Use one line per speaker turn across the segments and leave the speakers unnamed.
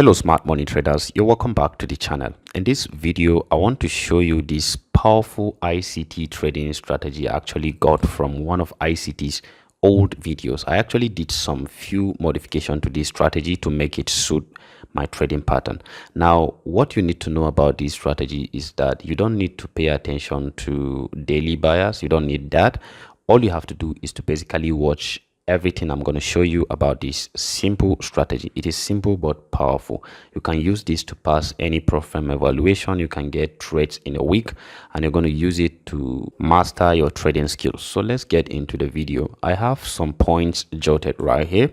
Hello smart money traders, you're welcome back to the channel. In this video I want to show you this powerful ICT trading strategy I actually got from one of ICT's old videos. I actually did some few modifications to this strategy to make it suit my trading pattern. Now what you need to know about this strategy is that you don't need to pay attention to daily buyers. You don't need that. All you have to do is to basically watch everything I'm going to show you about this simple strategy. It is simple but powerful. You can use this to pass any profit evaluation. You can get trades in a week and you're going to use it to master your trading skills. So let's get into the video. I have some points jotted right here.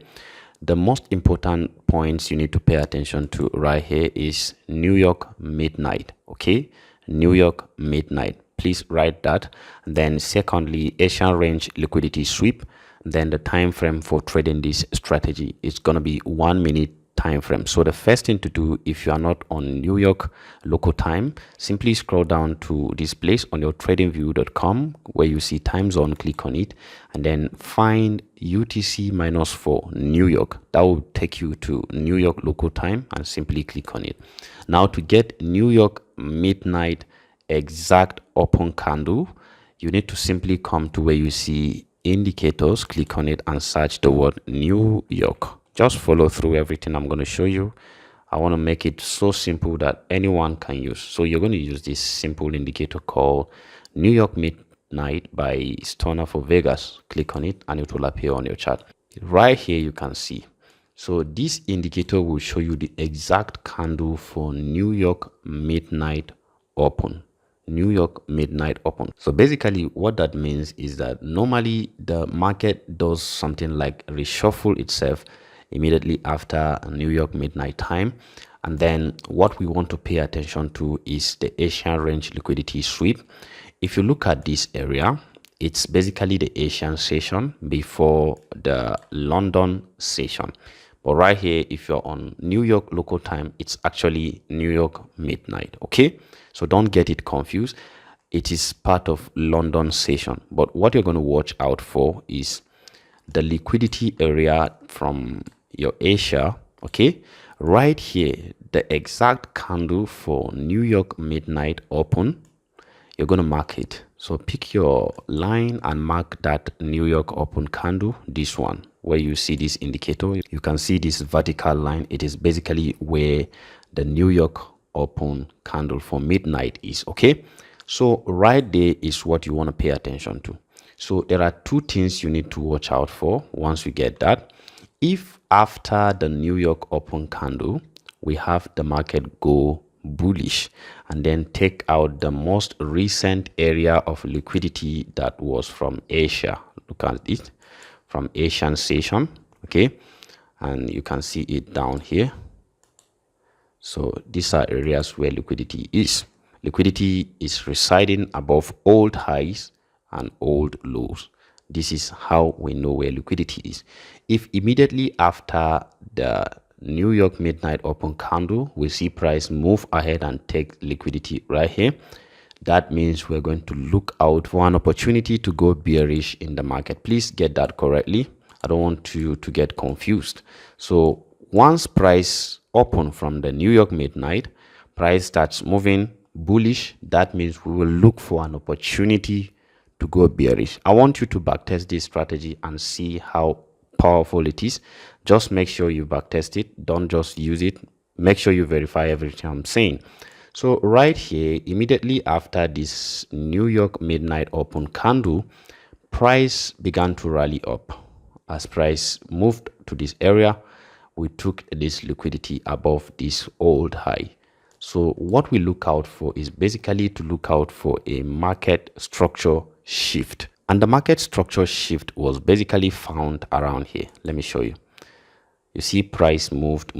The most important points you need to pay attention to right here is New York midnight. Okay, New York midnight. Please write that. Then secondly, Asian range liquidity sweep. Then the time frame for trading this strategy is going to be 1 minute time frame. So the first thing to do, if you are not on New York local time, simply scroll down to this place on your tradingview.com where you see time zone. Click on it and then find UTC -4 New York. That will take you to New York local time and simply click on it. Now to get New York midnight exact open candle, you need to simply come to where you see indicators, click on it and search the word New York. Just follow through everything I'm going to show you. I want to make it so simple that anyone can use. So you're going to use this simple indicator called New York midnight by Stoner for Vegas. Click on it and it will appear on your chart. Right here you can see. So this indicator will show you the exact candle for New York midnight open. New York midnight open. So basically what that means is that normally the market does something like reshuffle itself immediately after New York midnight time, and then what we want to pay attention to is the Asian range liquidity sweep. If you look at this area, it's basically the Asian session before the London session. But right here, if you're on New York local time, it's actually New York midnight. Okay, so don't get it confused. It is part of London session. But what you're going to watch out for is the liquidity area from your Asia. Okay, right here, the exact candle for New York midnight open, you're going to mark it. So pick your line and mark that New York open candle, this one where you see this indicator. You can see this vertical line. It is basically where the New York open candle for midnight is. Okay, so right there is what you want to pay attention to. So there are two things you need to watch out for once you get that. If after the New York open candle we have the market go bullish and then take out the most recent area of liquidity that was from Asia, look at it, from Asian session. Okay, and you can see it down here. So these are areas where liquidity is. Liquidity is residing above old highs and old lows. This is how we know where liquidity is. If immediately after the New York midnight open candle we see price move ahead and take liquidity right here, that means we're going to look out for an opportunity to go bearish in the market. Please get that correctly. I don't want you to get confused. So once price open from the New York midnight, price starts moving bullish, that means we will look for an opportunity to go bearish. I want you to backtest this strategy and see how powerful it is. Just make sure you backtest it. Don't just use it. Make sure you verify everything I'm saying. So right here, immediately after this New York midnight open candle, price began to rally up. As price moved to this area, we took this liquidity above this old high. So what we look out for is basically to look out for a market structure shift. And the market structure shift was basically found around here. Let me show you. You see price moved.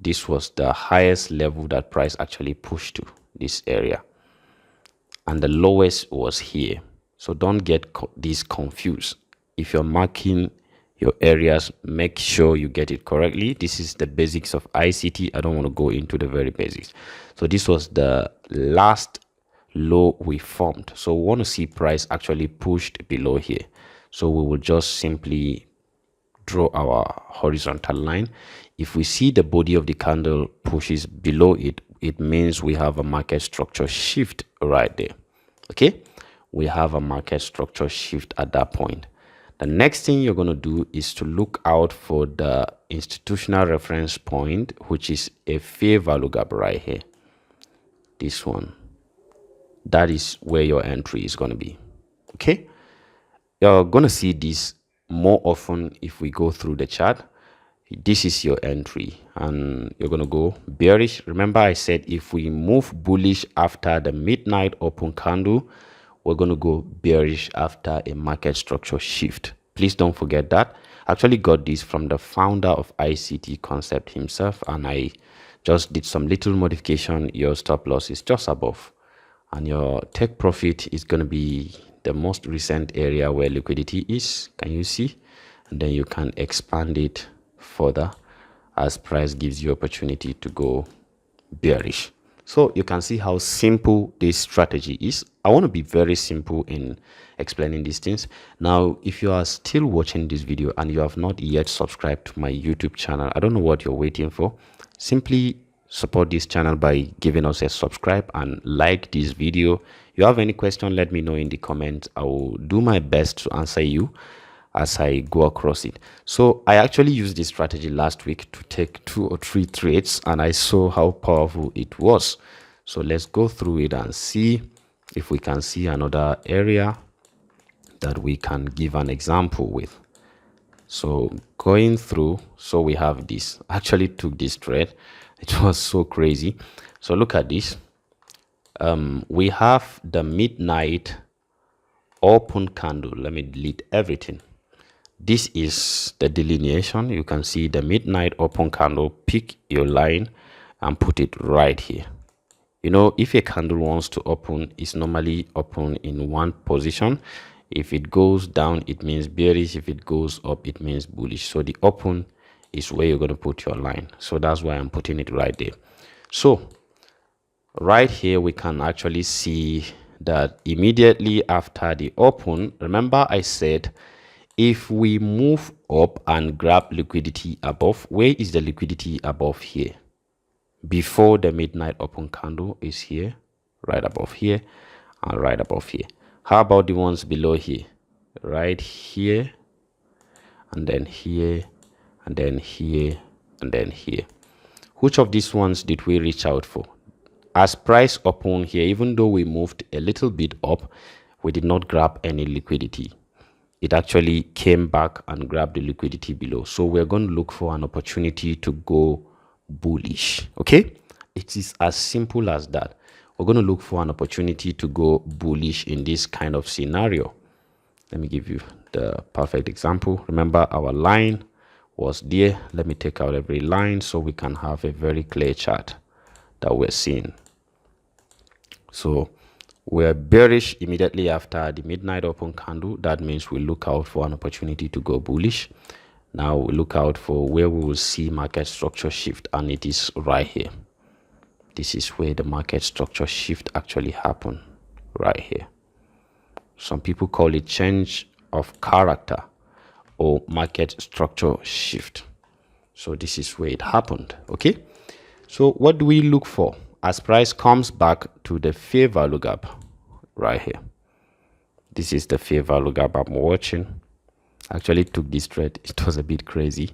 This was the highest level that price actually pushed to, this area. And the lowest was here. So don't get this confused. If you're marking your areas, make sure you get it correctly. This is the basics of ICT. I don't want to go into the very basics. So this was the last low we formed. So we want to see price actually pushed below here. So we will just simply draw our horizontal line. If we see the body of the candle pushes below it, it means we have a market structure shift right there. Okay, we have a market structure shift at that point. The next thing you're going to do is to look out for the institutional reference point, which is a fair value gap right here. This one. That is where your entry is going to be. Okay, you're going to see this more often if we go through the chart. This is your entry and you're going to go bearish. Remember I said if we move bullish after the midnight open candle, we're going to go bearish after a market structure shift. Please don't forget that. I actually got this from the founder of ICT Concept himself, and I just did some little modification. Your stop loss is just above and your take profit is going to be the most recent area where liquidity is. Can you see? And then you can expand it further as price gives you opportunity to go bearish. So you can see how simple this strategy is. I want to be very simple in explaining these things. Now, if you are still watching this video and you have not yet subscribed to my YouTube channel, I don't know what you're waiting for. Simply support this channel by giving us a subscribe and like this video. If you have any question, let me know in the comments. I will do my best to answer you as I go across it. So I actually used this strategy last week to take 2 or 3 trades and I saw how powerful it was. So let's go through it and see if we can see another area that we can give an example with. So going through, so we have this. I actually took this trade. It was so crazy. So look at this. We have the midnight open candle. Let me delete everything. This is the delineation. You can see the midnight open candle. Pick your line and put it right here. You know, if a candle wants to open, it's normally open in one position. If it goes down, it means bearish. If it goes up, it means bullish. So the open is where you're going to put your line. So that's why I'm putting it right there. So right here, we can actually see that immediately after the open, remember I said, if we move up and grab liquidity above, where is the liquidity above here? Before the midnight open candle is here, right above here, and right above here. How about the ones below here? Right here, and then here, and then here, and then here. Which of these ones did we reach out for? As price opened here, even though we moved a little bit up, we did not grab any liquidity. It actually came back and grabbed the liquidity below. So we're going to look for an opportunity to go bullish. Okay, it is as simple as that. We're going to look for an opportunity to go bullish in this kind of scenario. Let me give you the perfect example. Remember our line was there. Let me take out every line so we can have a very clear chart that we're seeing. So we're bearish immediately after the midnight open candle. That means we look out for an opportunity to go bullish. Now we look out for where we will see market structure shift, and it is right here. This is where the market structure shift actually happened, right here. Some people call it change of character or market structure shift. So this is where it happened. Okay, so what do we look for as price comes back to the fair value gap right here? This is the fair value gap I'm watching. Actually took this trade. It was a bit crazy.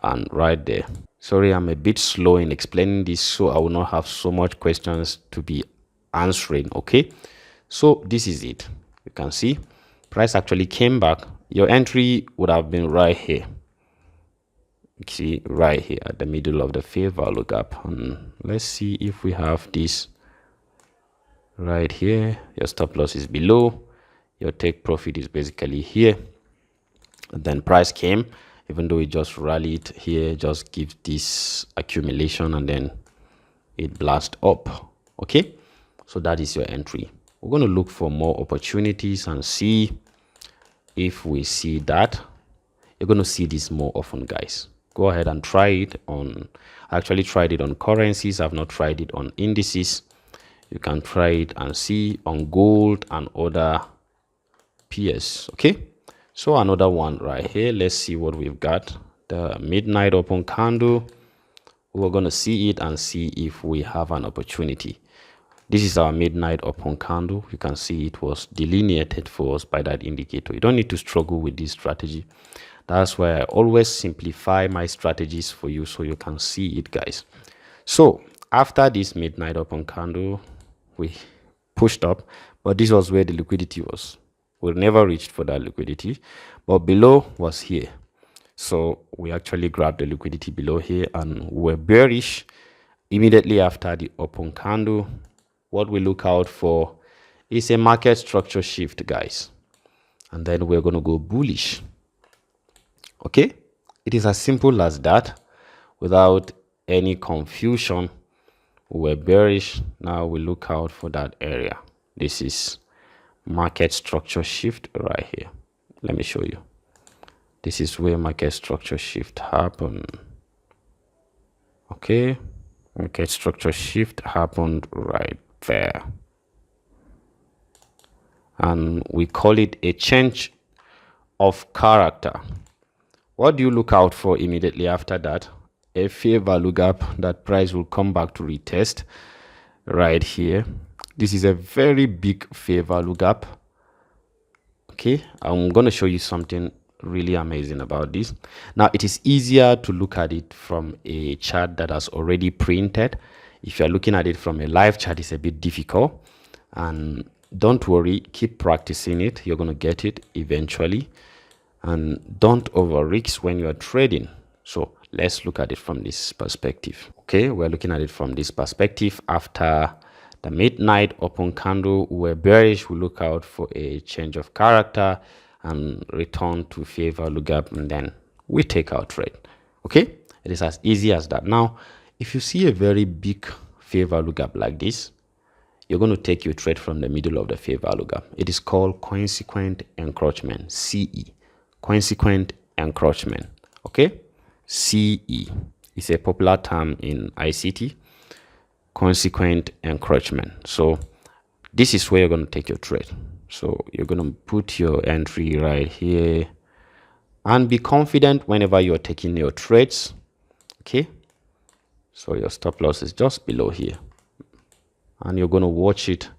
And right there. Sorry, I'm a bit slow in explaining this, so I will not have so much questions to be answering. Okay, so this is it. You can see price actually came back. Your entry would have been right here. You see right here at the middle of the fair value gap. And let's see if we have this right here. Your stop loss is below. Your take profit is basically here. And then price came, even though it just rallied here, just give this accumulation and then it blast up. Okay, so that is your entry. We're going to look for more opportunities and see if we see that. You're going to see this more often, guys. Go ahead and try it on, I actually tried it on currencies. I've not tried it on indices. You can try it and see on gold and other peers. Okay, so another one right here. Let's see what we've got. the midnight open candle. We're going to see it and see if we have an opportunity. This is our midnight open candle. You can see it was delineated for us by that indicator. You don't need to struggle with this strategy. That's why I always simplify my strategies for you so you can see it, guys. So after this midnight open candle, we pushed up, but this was where the liquidity was. We never reached for that liquidity, but below was here. So we actually grabbed the liquidity below here and we're bearish immediately after the open candle. What we look out for is a market structure shift, guys, and then we're going to go bullish. Okay, it is as simple as that, without any confusion. We're bearish. Now we look out for that area. This is market structure shift right here. Let me show you. This is where market structure shift happened. Okay, market structure shift happened right there, and we call it a change of character. What do you look out for immediately after that? A fair value gap that price will come back to retest right here. This is a very big fair value gap. Okay, I'm going to show you something really amazing about this. Now it is easier to look at it from a chart that has already printed. If you're looking at it from a live chart, it's a bit difficult, and don't worry, keep practicing it. You're going to get it eventually, and don't over risk when you're trading. So let's look at it from this perspective. Okay, we're looking at it from this perspective. After the midnight open candle, we're bearish. We look out for a change of character and return to fair value gap, and then we take our trade. Okay, it is as easy as that. Now if you see a very big fair value gap like this, you're going to take your trade from the middle of the fair value gap. It is called consequent encroachment, CE, consequent encroachment. Okay, CE is a popular term in ICT, consequent encroachment. So this is where you're going to take your trade. So you're going to put your entry right here and be confident whenever you're taking your trades. Okay, so your stop loss is just below here, and you're going to watch it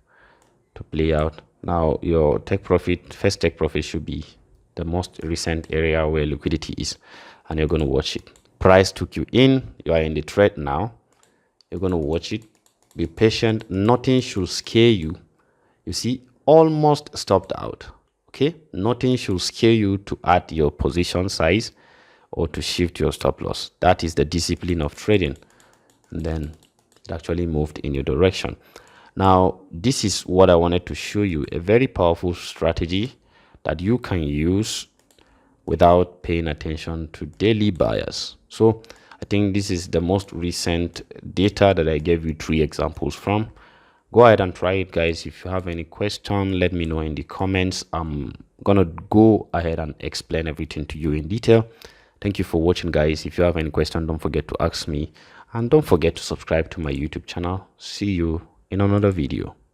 to play out. Now your take profit, first take profit, should be the most recent area where liquidity is, and you're going to watch it. Price took you in, you are in the trade now. You're going to watch it, be patient. Nothing should scare you. You see, almost stopped out. Okay, nothing should scare you to add your position size or to shift your stop loss. That is the discipline of trading. And then it actually moved in your direction. Now this is what I wanted to show you, a very powerful strategy that you can use without paying attention to daily bias. So I think this is the most recent data that I gave you 3 examples from. Go ahead and try it, guys. If you have any question, let me know in the comments. I'm gonna go ahead and explain everything to you in detail. Thank you for watching, guys. If you have any question, don't forget to ask me, and don't forget to subscribe to my YouTube channel. See you in another video.